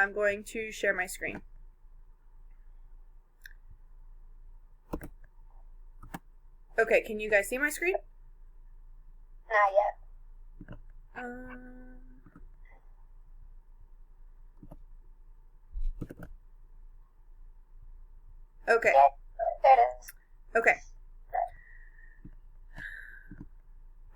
I'm going to share my screen. Okay, can you guys see my screen? Not yet. Okay. Yep, there it is. Okay.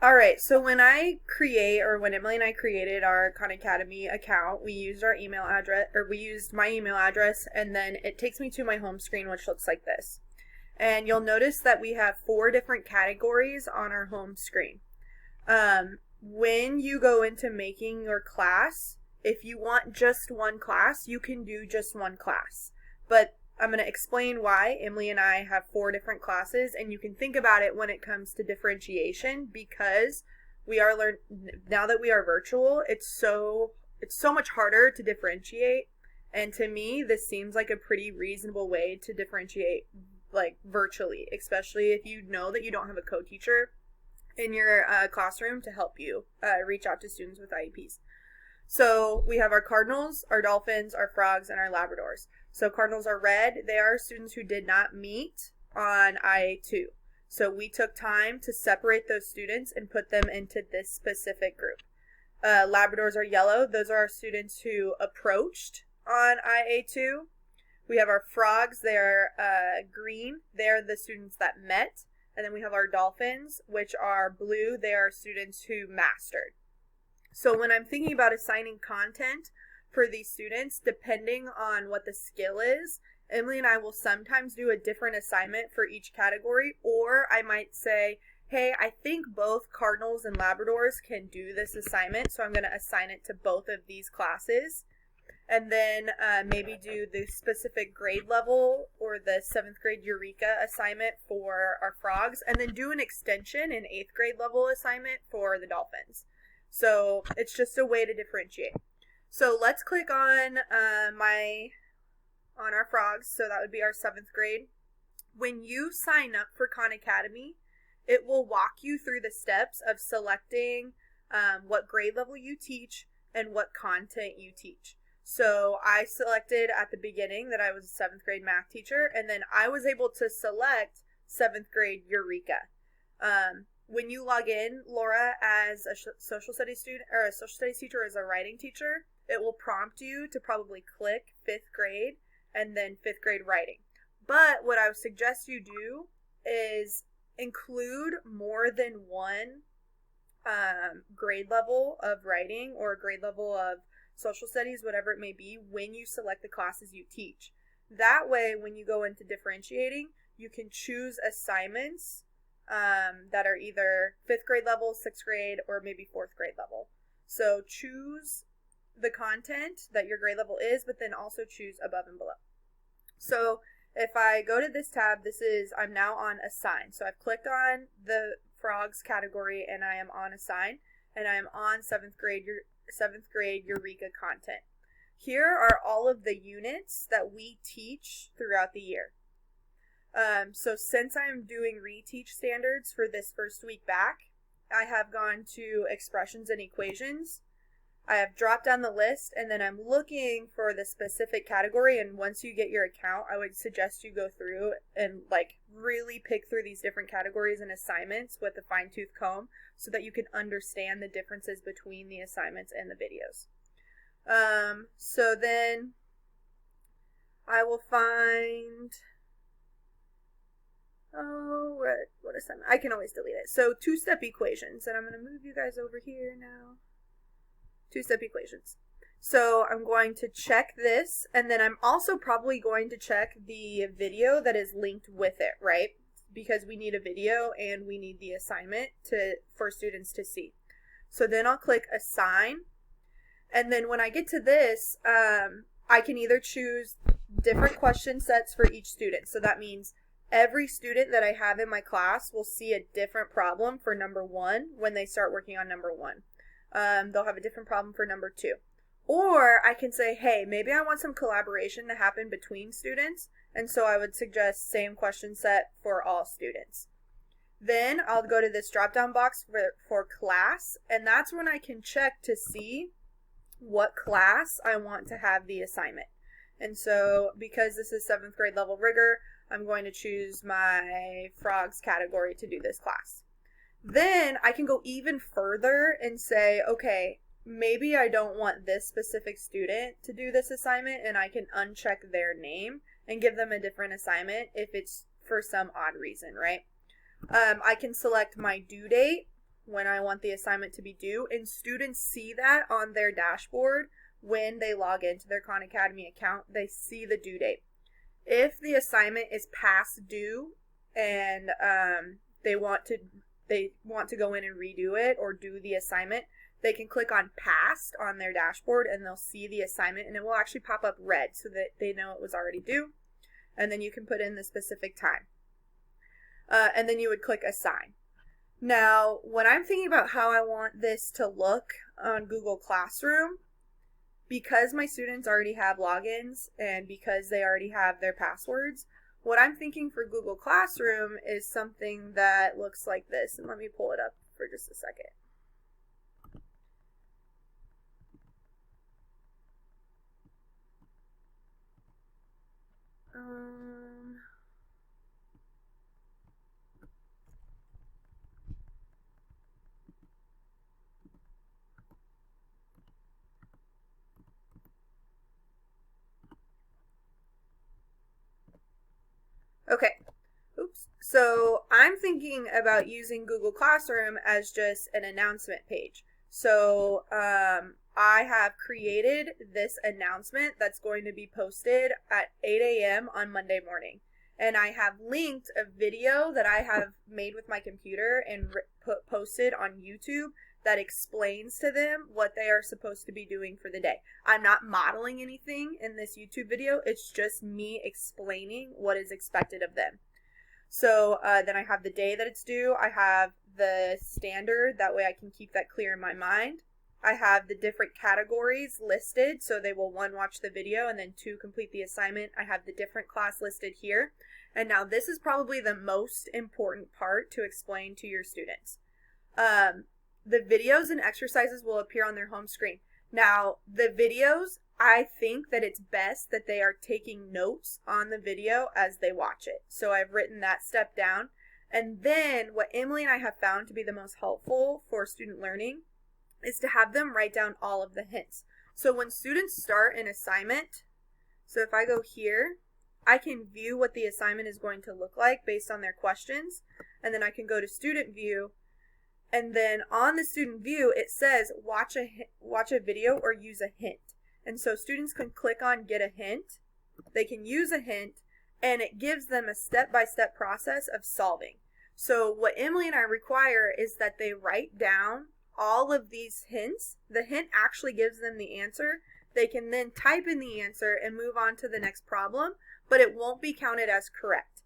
All right, so when Emily and I created our Khan Academy account, we used our email address, or we used my email address, and then it takes me to my home screen, which looks like this. And you'll notice that we have 4 different categories on our home screen. When you go into making your class, if you want just one class, you can do just one class. But I'm going to explain why Emily and I have 4 different classes, and you can think about it when it comes to differentiation, because now that we are virtual, it's so much harder to differentiate. And to me, this seems like a pretty reasonable way to differentiate, like virtually, especially if you know that you don't have a co-teacher in your classroom to help you reach out to students with IEPs. So we have our Cardinals, our Dolphins, our Frogs, and our Labradors. So Cardinals are red. They are students who did not meet on IA2. So we took time to separate those students and put them into this specific group. Labradors are yellow. Those are our students who approached on IA2. We have our Frogs. They're green. They're the students that met. And then we have our Dolphins, which are blue. They are students who mastered. So when I'm thinking about assigning content for these students, depending on what the skill is, Emily and I will sometimes do a different assignment for each category, or I might say, hey, I think both Cardinals and Labradors can do this assignment, so I'm going to assign it to both of these classes. And then maybe do the specific grade level or the 7th grade Eureka assignment for our Frogs, and then do an extension, an 8th grade level assignment for the Dolphins. So it's just a way to differentiate. So let's click on our Frogs. So that would be our 7th grade. When you sign up for Khan Academy, it will walk you through the steps of selecting what grade level you teach and what content you teach. So I selected at the beginning that I was a 7th grade math teacher, and then I was able to select 7th grade Eureka. When you log in, Laura, as a social studies student or a social studies teacher, as a writing teacher, it will prompt you to probably click 5th grade and then 5th grade writing. But what I would suggest you do is include more than one grade level of writing or grade level of social studies, whatever it may be, when you select the classes you teach. That way, when you go into differentiating, you can choose assignments that are either 5th grade level, 6th grade, or maybe 4th grade level. So choose the content that your grade level is, but then also choose above and below. So if I go to this tab, I'm now on Assign. So I've clicked on the Frogs category and I am on Assign, and I am on 7th grade Eureka content. Here are all of the units that we teach throughout the year. So since I'm doing reteach standards for this first week back, I have gone to expressions and equations. I have dropped down the list, and then I'm looking for the specific category. And once you get your account, I would suggest you go through and really pick through these different categories and assignments with a fine-tooth comb so that you can understand the differences between the assignments and the videos. So then I will find, what assignment? I can always delete it. So 2-step equations, and I'm going to move you guys over here now. 2-step equations. So I'm going to check this, and then I'm also probably going to check the video that is linked with it, right? Because we need a video and we need the assignment for students to see. So then I'll click Assign, and then when I get to this, I can either choose different question sets for each student. So that means every student that I have in my class will see a different problem for number 1 when they start working on number 1. They'll have a different problem for number 2. Or I can say, hey, maybe I want some collaboration to happen between students, and so I would suggest same question set for all students. Then I'll go to this drop-down box for class, and that's when I can check to see what class I want to have the assignment. And so because this is 7th grade level rigor, I'm going to choose my frogs category to do this class. Then I can go even further and say, okay, maybe I don't want this specific student to do this assignment, and I can uncheck their name and give them a different assignment if it's for some odd reason, right? I can select my due date when I want the assignment to be due, and students see that on their dashboard when they log into their Khan Academy account. They see the due date. If the assignment is past due and they want to go in and redo it or do the assignment, they can click on past on their dashboard and they'll see the assignment, and it will actually pop up red so that they know it was already due. And then you can put in the specific time. And then you would click assign. Now, when I'm thinking about how I want this to look on Google Classroom, because my students already have logins and because they already have their passwords, what I'm thinking for Google Classroom is something that looks like this. And let me pull it up for just a second. Okay. Oops. So I'm thinking about using Google Classroom as just an announcement page. So I have created this announcement that's going to be posted at 8 a.m. on Monday morning. And I have linked a video that I have made with my computer and posted on YouTube that explains to them what they are supposed to be doing for the day. I'm not modeling anything in this YouTube video. It's just me explaining what is expected of them. So then I have the day that it's due. I have the standard. That way I can keep that clear in my mind. I have the different categories listed. So they will, 1, watch the video, and then 2, complete the assignment. I have the different class listed here. And now this is probably the most important part to explain to your students. The videos and exercises will appear on their home screen. Now, the videos, I think that it's best that they are taking notes on the video as they watch it. So I've written that step down. And then what Emily and I have found to be the most helpful for student learning is to have them write down all of the hints. So when students start an assignment, so if I go here, I can view what the assignment is going to look like based on their questions. And then I can go to student view. And then on the student view, it says watch a video or use a hint. And so students can click on get a hint. They can use a hint, and it gives them a step-by-step process of solving. So what Emily and I require is that they write down all of these hints. The hint actually gives them the answer. They can then type in the answer and move on to the next problem, but it won't be counted as correct.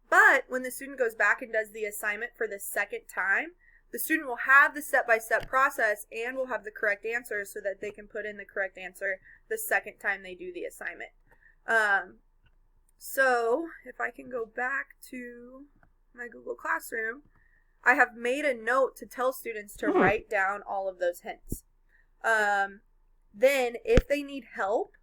But when the student goes back and does the assignment for the second time, the student will have the step-by-step process and will have the correct answer so that they can put in the correct answer the second time they do the assignment. So if I can go back to my Google Classroom, I have made a note to tell students to write down all of those hints. Then if they need help,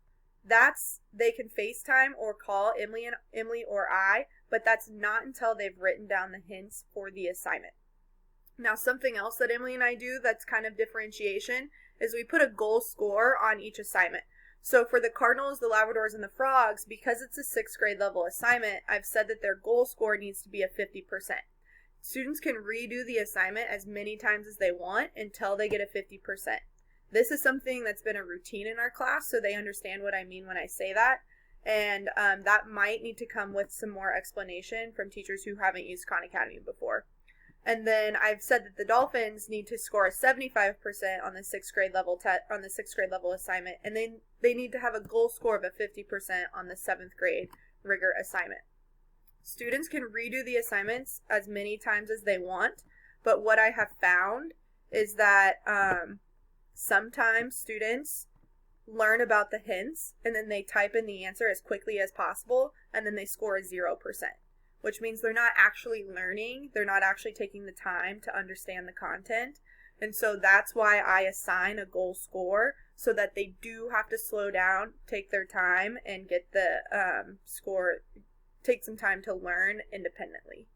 they can FaceTime or call Emily or I, but that's not until they've written down the hints for the assignment. Now, something else that Emily and I do that's kind of differentiation is we put a goal score on each assignment. So for the Cardinals, the Labradors, and the Frogs, because it's a 6th grade level assignment, I've said that their goal score needs to be a 50%. Students can redo the assignment as many times as they want until they get a 50%. This is something that's been a routine in our class, so they understand what I mean when I say that. And that might need to come with some more explanation from teachers who haven't used Khan Academy before. And then I've said that the Dolphins need to score a 75% on the 6th grade level assignment, and then they need to have a goal score of a 50% on the 7th grade rigor assignment. Students can redo the assignments as many times as they want, but what I have found is that sometimes students learn about the hints and then they type in the answer as quickly as possible, and then they score a 0%. Which means they're not actually learning, they're not actually taking the time to understand the content. And so that's why I assign a goal score, so that they do have to slow down, take their time, and get the score, take some time to learn independently.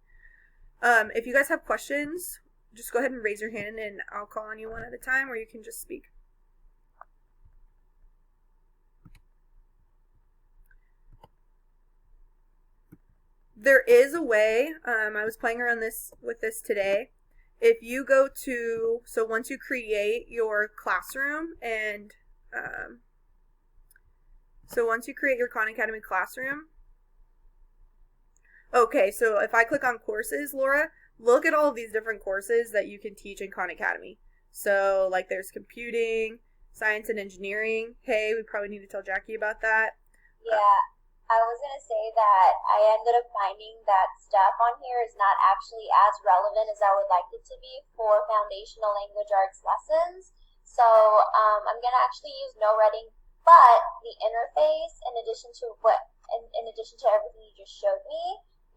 If you guys have questions, just go ahead and raise your hand and I'll call on you one at a time, or you can just speak. There is a way, I was playing around with this today. If you go to, so once you create your classroom and, so once you create your Khan Academy classroom, okay, so if I click on courses, Laura, look at all of these different courses that you can teach in Khan Academy. So, like, there's computing, science and engineering. Hey, we probably need to tell Jackie about that. Yeah, I was going to say that I ended up finding that stuff on here is not actually as relevant as I would like it to be for foundational language arts lessons. So I'm going to actually use no reading, but the interface, in addition to everything you just showed me,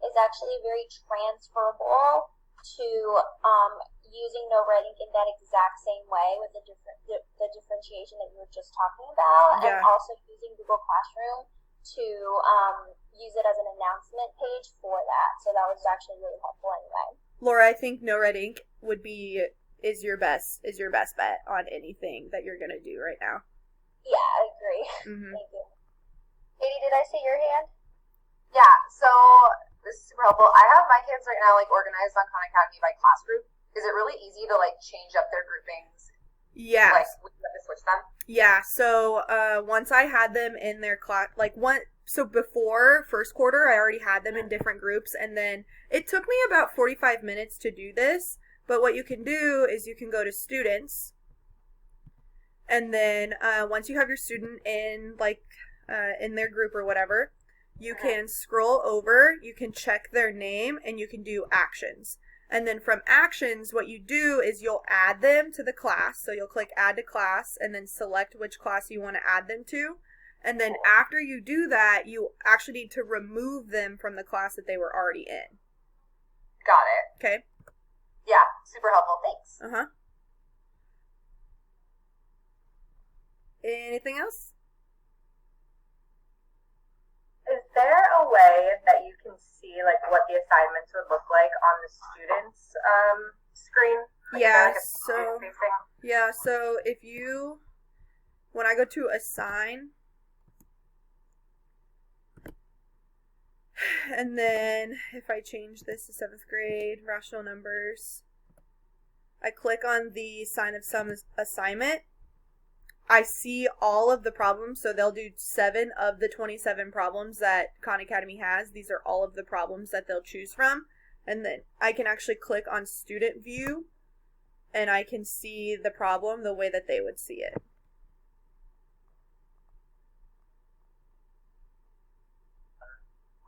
is actually very transferable to using no writing in that exact same way with the differentiation that you were just talking about, Yeah. and also using Google Classroom to use it as an announcement page for that. So that was actually really helpful anyway. Laura, I think no red ink is your best bet on anything that you're gonna do right now. Yeah, I agree. Mm-hmm. Thank you. Katie, did I see your hand? Yeah, so this is super helpful. I have my kids right now like organized on Khan Academy by class group. Is it really easy to like change up their groupings? Yeah. Like we have to switch them? Yeah, so once I had them in their class, so before first quarter, I already had them in different groups, and then it took me about 45 minutes to do this, but what you can do is you can go to students, and then once you have your student in, in their group or whatever, you can scroll over, you can check their name, and you can do actions. And then from actions, what you do is you'll add them to the class. So you'll click add to class and then select which class you want to add them to. And then after you do that, you actually need to remove them from the class that they were already in. Got it. Okay? Yeah, super helpful. Thanks. Uh-huh. Anything else? Is there a way that you can see like what the assignments would look like on the students' screen? Like, Yeah, so if you, when I go to assign, and then if I change this to 7th grade, rational numbers, I click on the sign of sum assignment, I see all of the problems, so they'll do 7 of the 27 problems that Khan Academy has. These are all of the problems that they'll choose from. And then I can actually click on student view, and I can see the problem the way that they would see it.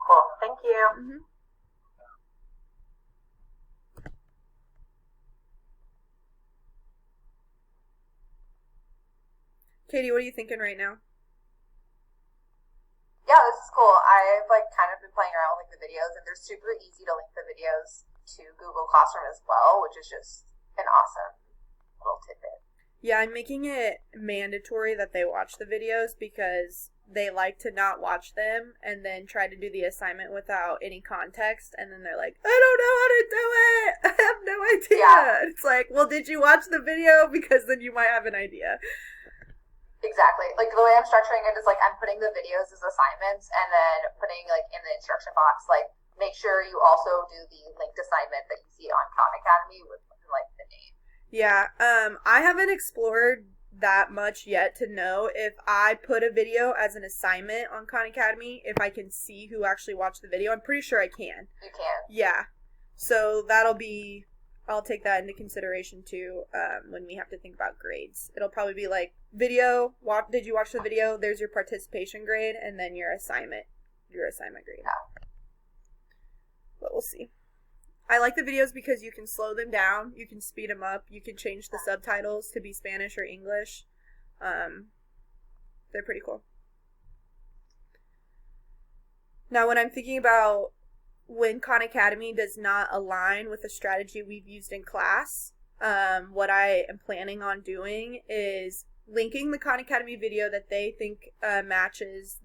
Cool, thank you. Mm-hmm. Katie, what are you thinking right now? Yeah, this is cool. I've like kind of been playing around with like the videos, and they're super easy to link the videos to Google Classroom as well, which is just an awesome little tidbit. Yeah, I'm making it mandatory that they watch the videos because they like to not watch them and then try to do the assignment without any context, and then they're like, I don't know how to do it! I have no idea! Yeah. It's like, well, did you watch the video? Because then you might have an idea. Exactly. Like the way I'm structuring it is like I'm putting the videos as assignments and then putting like in the instruction box, like make sure you also do the linked assignment that you see on Khan Academy with like the name. Yeah, I haven't explored that much yet to know if I put a video as an assignment on Khan Academy, if I can see who actually watched the video. I'm pretty sure I can. You can. Yeah. So I'll take that into consideration too when we have to think about grades. It'll probably be like video, did you watch the video? There's your participation grade, and then your assignment grade. Yeah. But we'll see. I like the videos because you can slow them down, you can speed them up, you can change the subtitles to be Spanish or English. They're pretty cool. Now, when I'm thinking about when Khan Academy does not align with the strategy we've used in class, what I am planning on doing is linking the Khan Academy video that they think matches